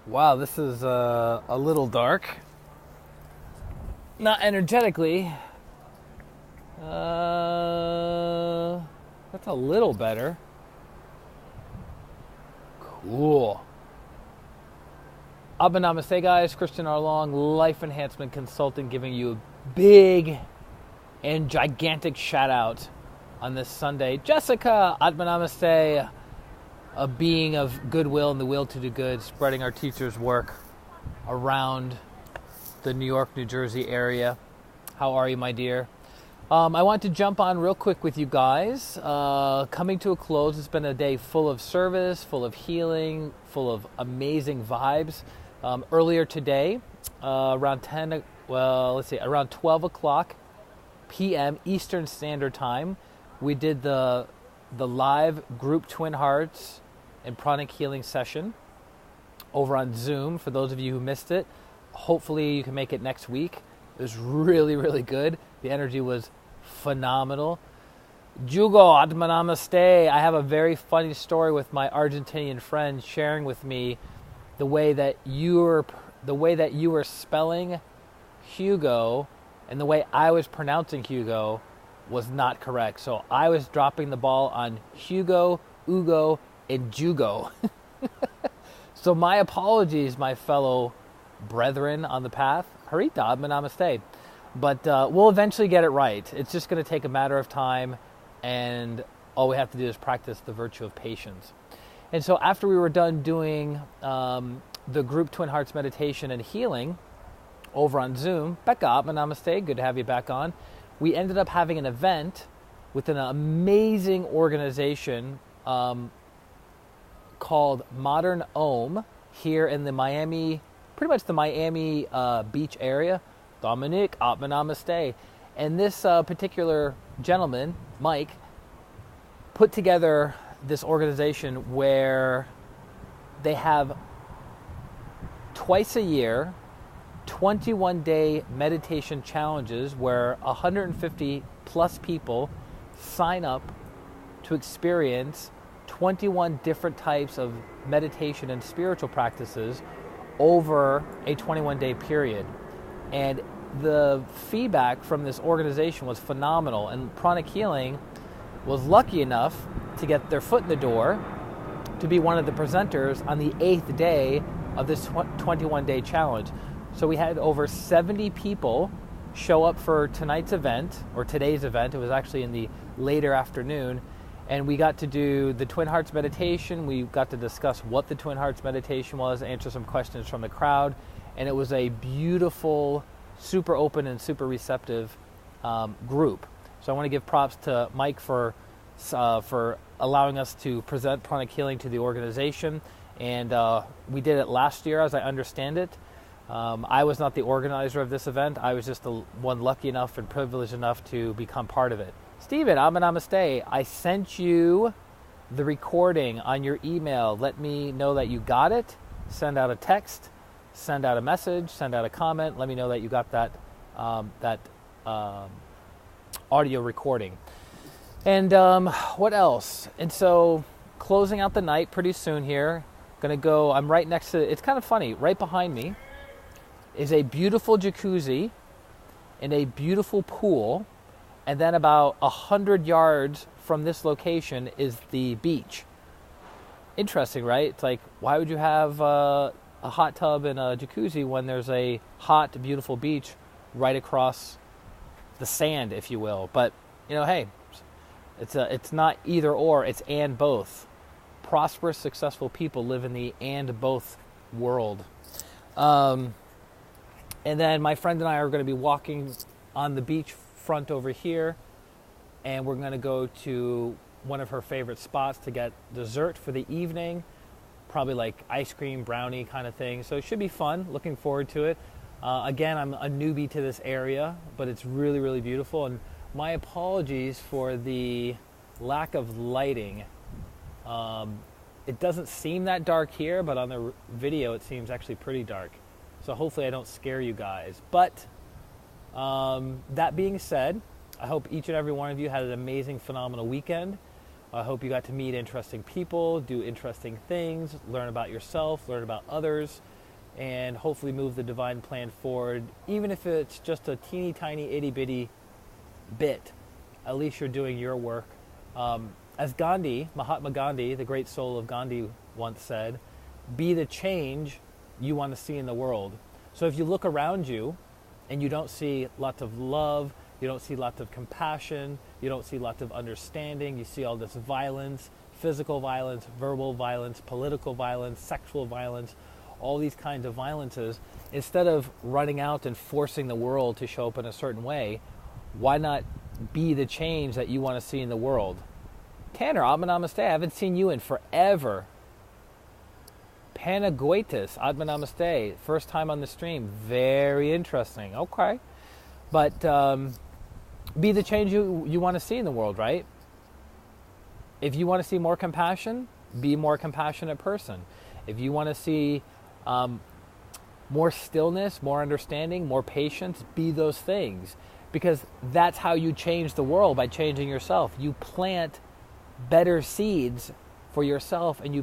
Wow, this is a little dark. Not energetically. That's a little better. Cool. Abba Namaste, guys. ChristianRLong, Life Enhancement Consultant, giving you a big and gigantic shout out on this Sunday. Jessica, Atma Namaste, a being of goodwill and the will to do good, spreading our teacher's work around the New York, New Jersey area. How are you, my dear? I want to jump on real quick with you guys. Coming to a close, it's been a day full of service, full of healing, full of amazing vibes. Earlier today, around 12 o'clock p.m. Eastern Standard Time, we did the live group Twin Hearts and Pranic Healing session over on Zoom. For those of you who missed it, hopefully you can make it next week. It was really, really good. The energy was phenomenal. Jugo, Atma Namaste. I have a very funny story with my Argentinian friend sharing with me the way that you were spelling Hugo and the way I was pronouncing Hugo was not correct. So I was dropping the ball on Hugo, Ugo, and Jugo. So my apologies, my fellow brethren on the path. Harita, Atma Namaste. But we'll eventually get it right. It's just going to take a matter of time, and all we have to do is practice the virtue of patience. And so after we were done doing the group Twin Hearts meditation and healing over on Zoom, Becca, Atma Namaste, good to have you back on. We ended up having an event with an amazing organization called Modern Om here in the Miami, pretty much the Miami beach area. Dominic, Atma Namaste. And this particular gentleman, Mike, put together this organization where they have twice a year 21-day meditation challenges where 150 plus people sign up to experience 21 different types of meditation and spiritual practices over a 21-day period. And the feedback from this organization was phenomenal, and Pranic Healing was lucky enough to get their foot in the door to be one of the presenters on the 8th day of this 21-day challenge. So we had over 70 people show up for tonight's event, or today's event. It was actually in the later afternoon, and we got to do the Twin Hearts meditation. We got to discuss what the Twin Hearts meditation was, answer some questions from the crowd, and it was a beautiful, super open and super receptive group. So I want to give props to Mike for allowing us to present Pranic Healing to the organization. And we did it last year, as I understand it. I was not the organizer of this event. I was just the one lucky enough and privileged enough to become part of it. Stephen, Atma Namaste. I sent you the recording on your email. Let me know that you got it. Send out a text. Send out a message, send out a comment. Let me know that you got that audio recording. And what else? And so closing out the night pretty soon here. I'm right next to, it's kind of funny, right behind me is a beautiful jacuzzi and a beautiful pool. And then about 100 yards from this location is the beach. Interesting, right? It's like, why would you have a hot tub and a jacuzzi when there's a hot, beautiful beach right across the sand, if you will? But, hey, it's not either or, it's and both. Prosperous, successful people live in the and both world. And then my friend and I are going to be walking on the beach front over here, and we're going to go to one of her favorite spots to get dessert for the evening. Probably like ice cream, brownie kind of thing. So it should be fun. Looking forward to it. Again, I'm a newbie to this area, but it's really, really beautiful. And my apologies for the lack of lighting. It doesn't seem that dark here, but on the video it seems actually pretty dark. So hopefully I don't scare you guys. But that being said, I hope each and every one of you had an amazing, phenomenal weekend. I hope you got to meet interesting people, do interesting things, learn about yourself, learn about others, and hopefully move the divine plan forward. Even if it's just a teeny tiny itty bitty bit, at least you're doing your work. As Mahatma Gandhi, the great soul of Gandhi, once said, be the change you want to see in the world. So if you look around you and you don't see lots of love, you don't see lots of compassion, you don't see lots of understanding, you see all this violence, physical violence, verbal violence, political violence, sexual violence, all these kinds of violences, instead of running out and forcing the world to show up in a certain way, why not be the change that you want to see in the world? Tanner, Atma Namaste. I haven't seen you in forever. Panagoitis, Atma Namaste. First time on the stream. Very interesting. Okay. But be the change you want to see in the world, right? If you want to see more compassion, be a more compassionate person. If you want to see more stillness, more understanding, more patience, be those things. Because that's how you change the world, by changing yourself. You plant better seeds for yourself, and you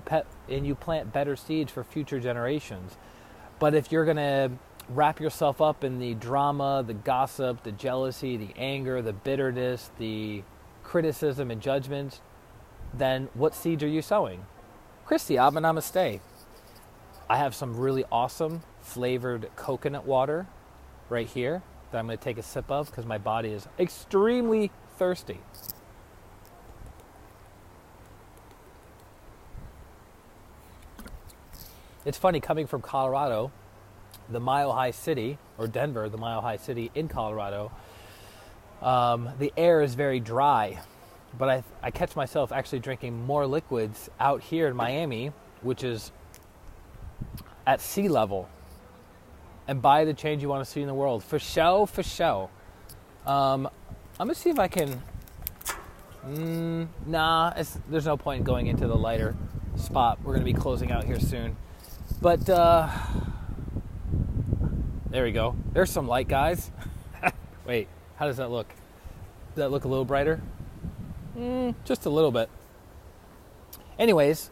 plant better seeds for future generations. But if you're going to wrap yourself up in the drama, the gossip, the jealousy, the anger, the bitterness, the criticism and judgments, then what seeds are you sowing? Christy, Atma Namaste. I have some really awesome flavored coconut water right here that I'm going to take a sip of because my body is extremely thirsty. It's funny, coming from Colorado, the Mile High City, or Denver, the Mile High City in Colorado, the air is very dry. But I catch myself actually drinking more liquids out here in Miami, which is at sea level. And buy the change you want to see in the world. For show, for show. I'm going to see if I can... there's no point in going into the lighter spot. We're going to be closing out here soon. But, there we go. There's some light, guys. Wait, how does that look? Does that look a little brighter? Just a little bit. Anyways,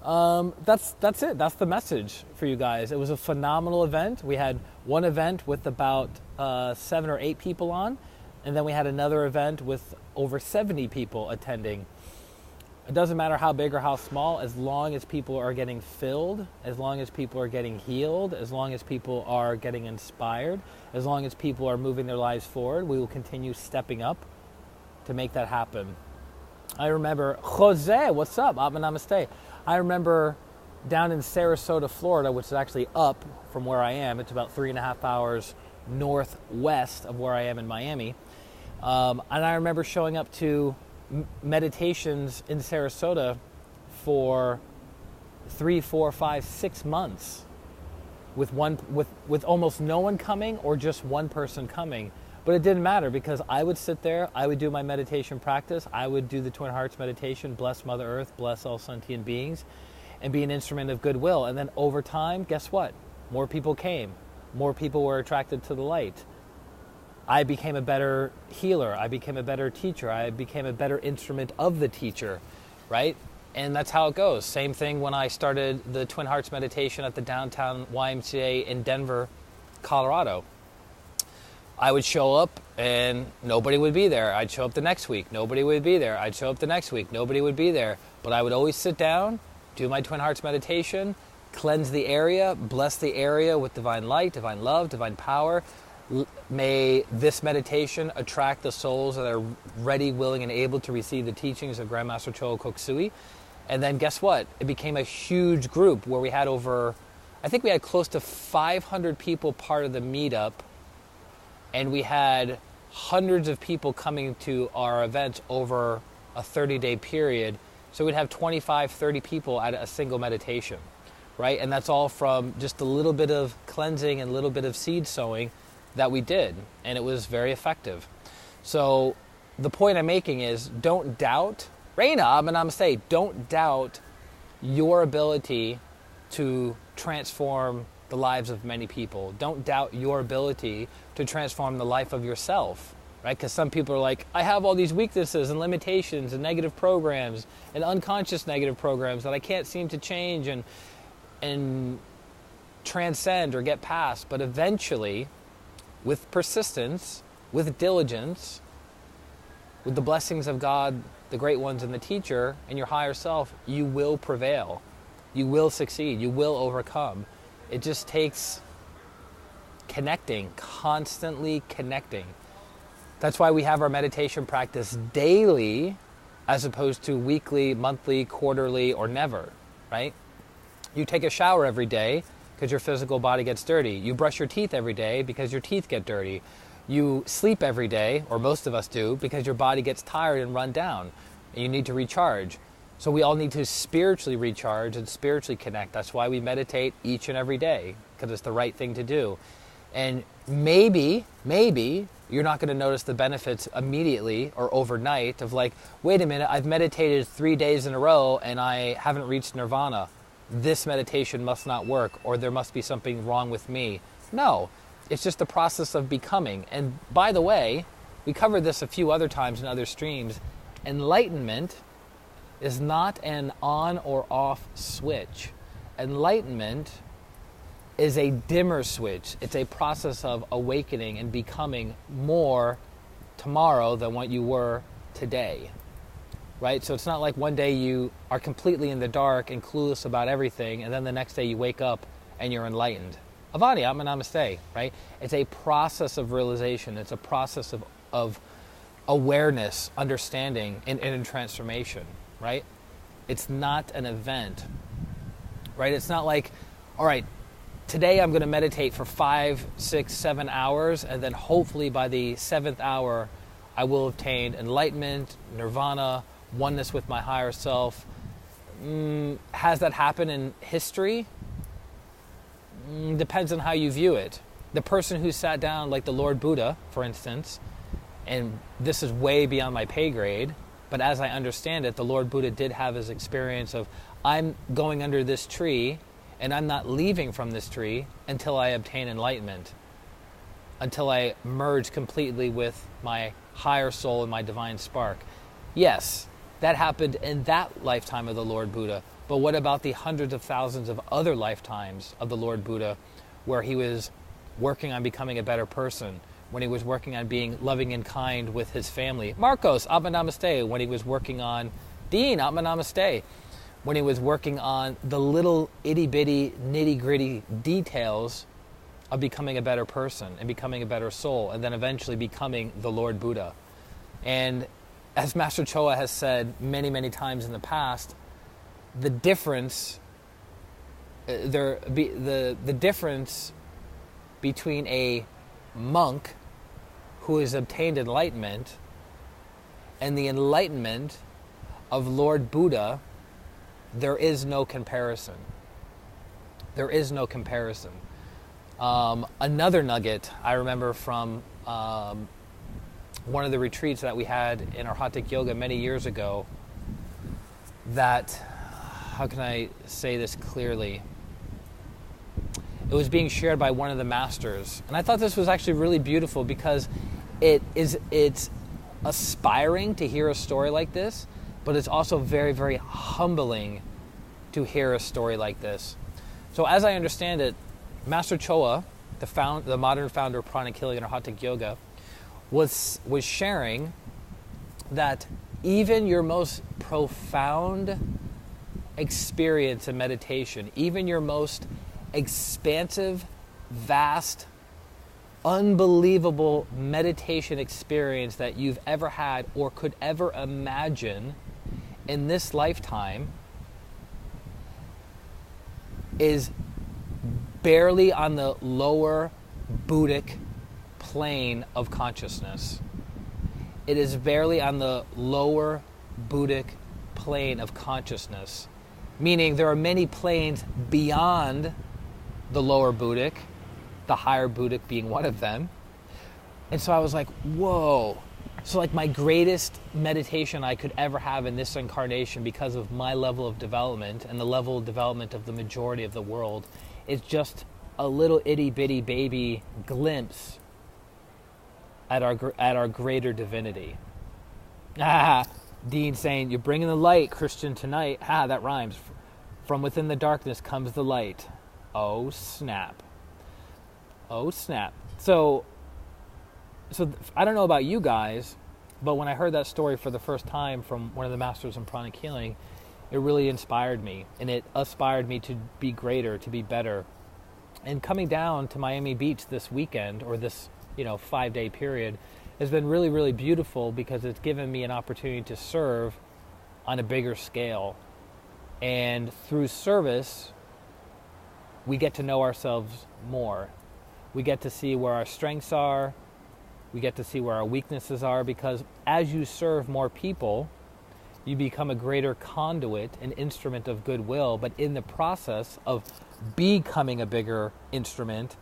that's it. That's the message for you guys. It was a phenomenal event. We had one event with about 7 or 8 people on, and then we had another event with over 70 people attending. It doesn't matter how big or how small, as long as people are getting filled, as long as people are getting healed, as long as people are getting inspired, as long as people are moving their lives forward, we will continue stepping up to make that happen. I remember, Jose, what's up? Atma Namaste. I remember down in Sarasota, Florida, which is actually up from where I am. It's about 3.5 hours northwest of where I am in Miami. And I remember showing up to meditations in Sarasota for 3, 4, 5, 6 months with almost no one coming or just one person coming. But it didn't matter, because I would sit there, I would do my meditation practice, I would do the Twin Hearts meditation, bless Mother Earth, bless all sentient beings, and be an instrument of goodwill. And then over time, guess what? More people came. More people were attracted to the light. I became a better healer. I became a better teacher. I became a better instrument of the teacher, right? And that's how it goes. Same thing when I started the Twin Hearts meditation at the downtown YMCA in Denver, Colorado. I would show up and nobody would be there. I'd show up the next week. Nobody would be there. I'd show up the next week. Nobody would be there. But I would always sit down, do my Twin Hearts meditation, cleanse the area, bless the area with divine light, divine love, divine power. May this meditation attract the souls that are ready, willing, and able to receive the teachings of Grandmaster Choa Koksui. And then guess what? It became a huge group where we had I think we had close to 500 people part of the meetup. And we had hundreds of people coming to our events over a 30-day period. So we'd have 25, 30 people at a single meditation, right? And that's all from just a little bit of cleansing and a little bit of seed sowing that we did. And it was very effective. So the point I'm making is, don't doubt, Reina, Atma Namaste, don't doubt your ability to transform the lives of many people. Don't doubt your ability to transform the life of yourself. right? Because some people are like, I have all these weaknesses and limitations and negative programs and unconscious negative programs that I can't seem to change and transcend or get past. But eventually, with persistence, with diligence, with the blessings of God, the great ones and the teacher and your higher self, you will prevail. You will succeed. You will overcome. It just takes connecting, constantly connecting. That's why we have our meditation practice daily as opposed to weekly, monthly, quarterly, or never, right? You take a shower every day because your physical body gets dirty. You brush your teeth every day because your teeth get dirty. You sleep every day, or most of us do, because your body gets tired and run down, and you need to recharge. So we all need to spiritually recharge and spiritually connect. That's why we meditate each and every day, because it's the right thing to do. And maybe you're not going to notice the benefits immediately or overnight of like, wait a minute, I've meditated 3 days in a row and I haven't reached nirvana. This meditation must not work, or there must be something wrong with me. No, it's just the process of becoming. And by the way, we covered this a few other times in other streams. Enlightenment is not an on or off switch. Enlightenment is a dimmer switch. It's a process of awakening and becoming more tomorrow than what you were today, right? So it's not like one day you are completely in the dark and clueless about everything, and then the next day you wake up and you're enlightened. Avani, Atma Namaste, right? It's a process of realization. It's a process of awareness, understanding, and transformation, right? It's not an event, right? It's not like, all right, today I'm going to meditate for 5, 6, 7 hours, and then hopefully by the 7th hour, I will obtain enlightenment, nirvana, oneness with my higher self. Has that happened in history? Depends on how you view it. The person who sat down, like the Lord Buddha, for instance, and this is way beyond my pay grade, but as I understand it, the Lord Buddha did have his experience of, I'm going under this tree, and I'm not leaving from this tree until I obtain enlightenment, until I merge completely with my higher soul and my divine spark. Yes, that happened in that lifetime of the Lord Buddha, but what about the hundreds of thousands of other lifetimes of the Lord Buddha where he was working on becoming a better person, when he was working on being loving and kind with his family? Marcos, Atma Namaste, when he was working on Dean, Atma Namaste, when he was working on the little itty-bitty, nitty-gritty details of becoming a better person and becoming a better soul, and then eventually becoming the Lord Buddha. And as Master Choa has said many, many times in the past, the difference, the difference between a monk who has obtained enlightenment and the enlightenment of Lord Buddha, there is no comparison. There is no comparison. Another nugget I remember from one of the retreats that we had in our Hatha Yoga many years ago, that, how can I say this clearly? It was being shared by one of the masters. And I thought this was actually really beautiful because it's aspiring to hear a story like this, but it's also very, very humbling to hear a story like this. So as I understand it, Master Choa, the modern founder of pranic healing and Hatha Yoga, was sharing that even your most profound experience in meditation, even your most expansive, vast, unbelievable meditation experience that you've ever had or could ever imagine in this lifetime is barely on the lower Buddhic plane of consciousness. It is barely on the lower Buddhic plane of consciousness, meaning there are many planes beyond the lower Buddhic, the higher Buddhic being one of them. And so I was like, whoa. So like my greatest meditation I could ever have in this incarnation, because of my level of development and the level of development of the majority of the world, is just a little itty bitty baby glimpse at our greater divinity. Ah, Dean saying, you're bringing the light, Christian, tonight. Ah, that rhymes. From within the darkness comes the light. Oh, snap. Oh, snap. So I don't know about you guys, but when I heard that story for the first time from one of the masters in pranic healing, it really inspired me, and it aspired me to be greater, to be better. And coming down to Miami Beach this weekend, or this 5-day period, has been really, really beautiful because it's given me an opportunity to serve on a bigger scale. And through service, we get to know ourselves more. We get to see where our strengths are. We get to see where our weaknesses are, because as you serve more people, you become a greater conduit, an instrument of goodwill. But in the process of becoming a bigger instrument,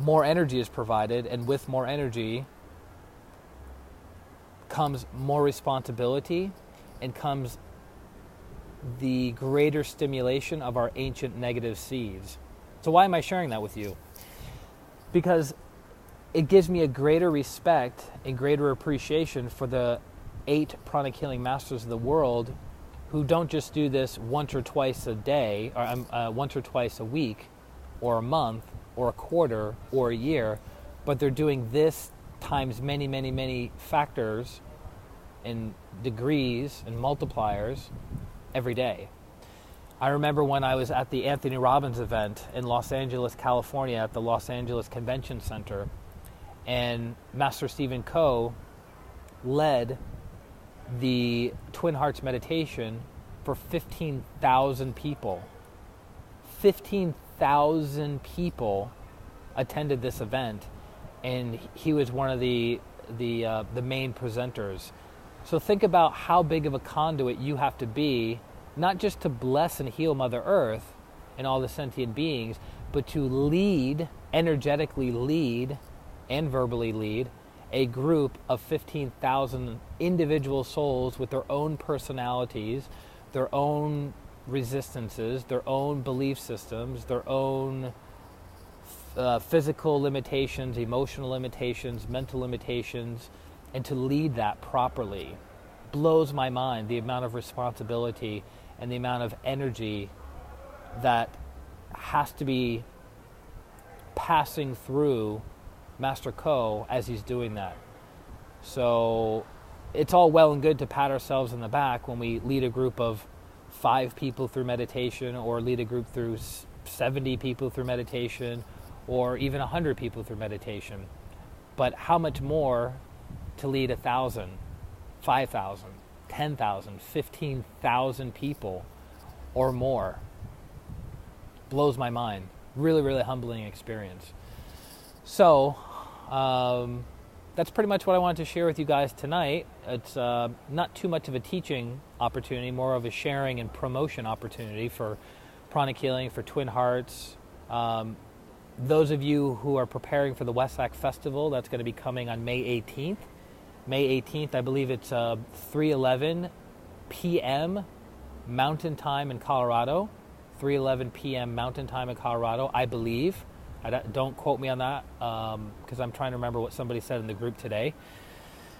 more energy is provided, and with more energy comes more responsibility, and comes the greater stimulation of our ancient negative seeds. So why am I sharing that with you? Because it gives me a greater respect and greater appreciation for the 8 pranic healing masters of the world who don't just do this once or twice a day, or once or twice a week, or a month, or a quarter, or a year, but they're doing this times many, many, many factors and degrees and multipliers every day. I remember when I was at the Anthony Robbins event in Los Angeles, California, at the Los Angeles Convention Center, and Master Stephen Coe led the Twin Hearts meditation for 15,000 people. 15,000 people attended this event, and he was one of the main presenters. So think about how big of a conduit you have to be, not just to bless and heal Mother Earth and all the sentient beings, but to lead, energetically lead, and verbally lead a group of 15,000 individual souls with their own personalities, their own resistances, their own belief systems, their own physical limitations, emotional limitations, mental limitations, and to lead that properly. Blows my mind, the amount of responsibility and the amount of energy that has to be passing through Master Coe as he's doing that. So it's all well and good to pat ourselves on the back when we lead a group of 5 people through meditation, or lead a group through 70 people through meditation, or even 100 people through meditation. But how much more to lead 1,000, 5,000, 10,000, 15,000 people or more? Blows my mind. Really, really humbling experience. So that's pretty much what I wanted to share with you guys tonight. It's not too much of a teaching opportunity, more of a sharing and promotion opportunity for pranic healing, for Twin Hearts. Those of you who are preparing for the Westside Festival, that's going to be coming on May 18th. May 18th, I believe it's 3:11 p.m. Mountain Time in Colorado. 3:11 p.m. Mountain Time in Colorado, I believe. Don't quote me on that, because I'm trying to remember what somebody said in the group today,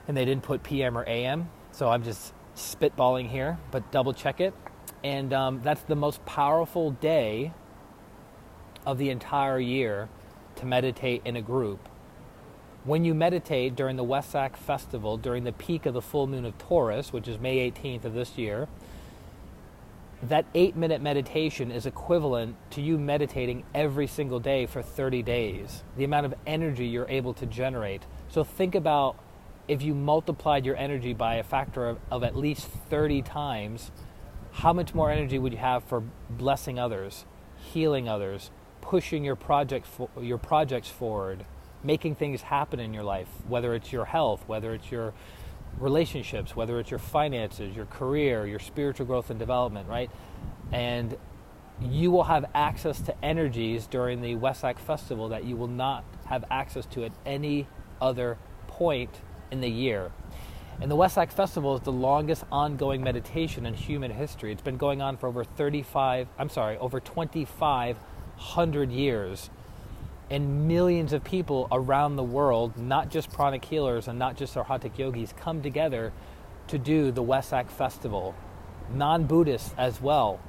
and they didn't put PM or AM, so I'm just spitballing here, but double check it. And that's the most powerful day of the entire year to meditate in a group. When you meditate during the Westside Festival, during the peak of the full moon of Taurus, which is May 18th of this year, that 8-minute meditation is equivalent to you meditating every single day for 30 days. The amount of energy you're able to generate. So think about if you multiplied your energy by a factor of at least 30 times, how much more energy would you have for blessing others, healing others, pushing your projects forward, making things happen in your life, whether it's your health, whether it's your relationships, whether it's your finances, your career, your spiritual growth and development, right? And you will have access to energies during the Westside Festival that you will not have access to at any other point in the year. And the Westside Festival is the longest ongoing meditation in human history. It's been going on for over 2,500 years. and millions of people around the world, not just pranic healers and not just Arhatic yogis, come together to do the Wesak Festival. Non-Buddhists as well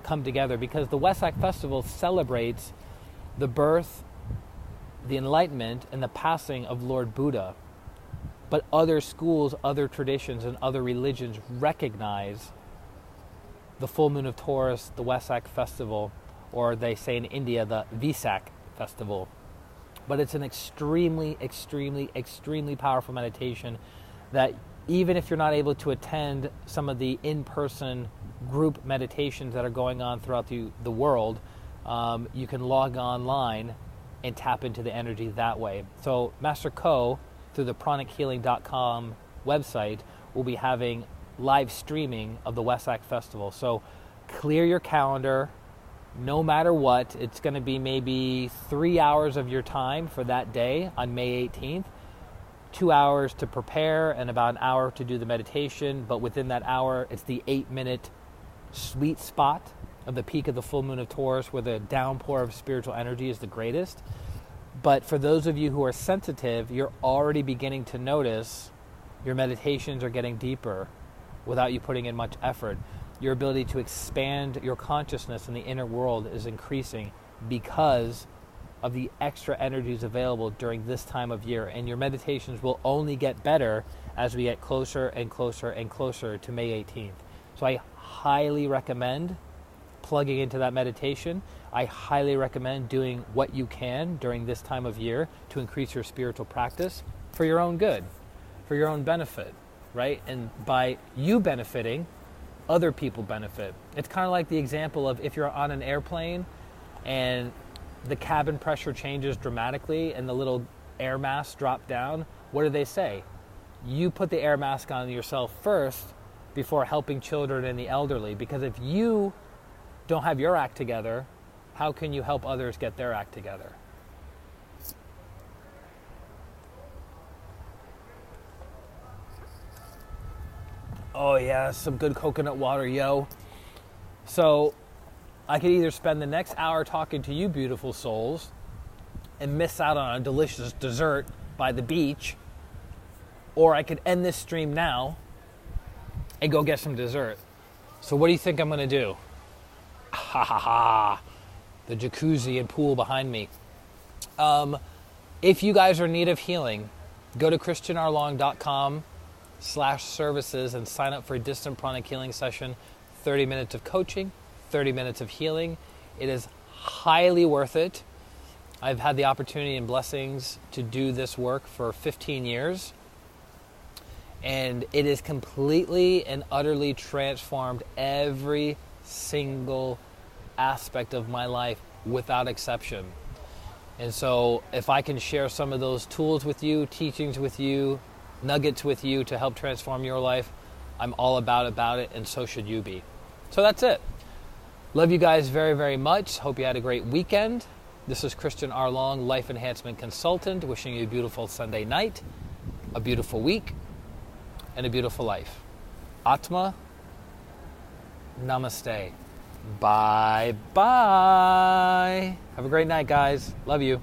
come together, because the Wesak Festival celebrates the birth, the enlightenment, and the passing of Lord Buddha. But other schools, other traditions, and other religions recognize the full moon of Taurus, the Wesak Festival, or they say in India, the Vesak Festival. But it's an extremely, extremely, extremely powerful meditation that even if you're not able to attend some of the in-person group meditations that are going on throughout the world, you can log online and tap into the energy that way. So Master Ko, through the pranichealing.com website, will be having live streaming of the Wesak Festival. So clear your calendar. No matter what, it's going to be maybe 3 hours of your time for that day on May 18th. 2 hours to prepare and about an hour to do the meditation. But within that hour, it's the 8-minute sweet spot of the peak of the full moon of Taurus, where the downpour of spiritual energy is the greatest. But for those of you who are sensitive, you're already beginning to notice your meditations are getting deeper without you putting in much effort. Your ability to expand your consciousness in the inner world is increasing because of the extra energies available during this time of year. And your meditations will only get better as we get closer and closer and closer to May 18th. So I highly recommend plugging into that meditation. I highly recommend doing what you can during this time of year to increase your spiritual practice for your own good, for your own benefit, right? And by you benefiting, other people benefit. It's kind of like the example of if you're on an airplane and the cabin pressure changes dramatically and the little air masks drop down, what do they say? You put the air mask on yourself first before helping children and the elderly, because if you don't have your act together, how can you help others get their act together? Oh yeah, some good coconut water, yo. So I could either spend the next hour talking to you beautiful souls and miss out on a delicious dessert by the beach, or I could end this stream now and go get some dessert. So what do you think I'm going to do? Ha ha ha. The jacuzzi and pool behind me. If you guys are in need of healing, go to ChristianRLong.com/services and sign up for a distant pranic healing session. 30 minutes of coaching, 30 minutes of healing. It is highly worth it. I've had the opportunity and blessings to do this work for 15 years. And it is completely and utterly transformed every single aspect of my life without exception. And so if I can share some of those tools with you, teachings with you, nuggets with you to help transform your life, I'm all about it, and so should you be. So that's it. Love you guys very, very much. Hope you had a great weekend. This is Christian R. Long, Life Enhancement Consultant, wishing you a beautiful Sunday night, a beautiful week, and a beautiful life. Atma, namaste. Bye-bye. Have a great night, guys. Love you.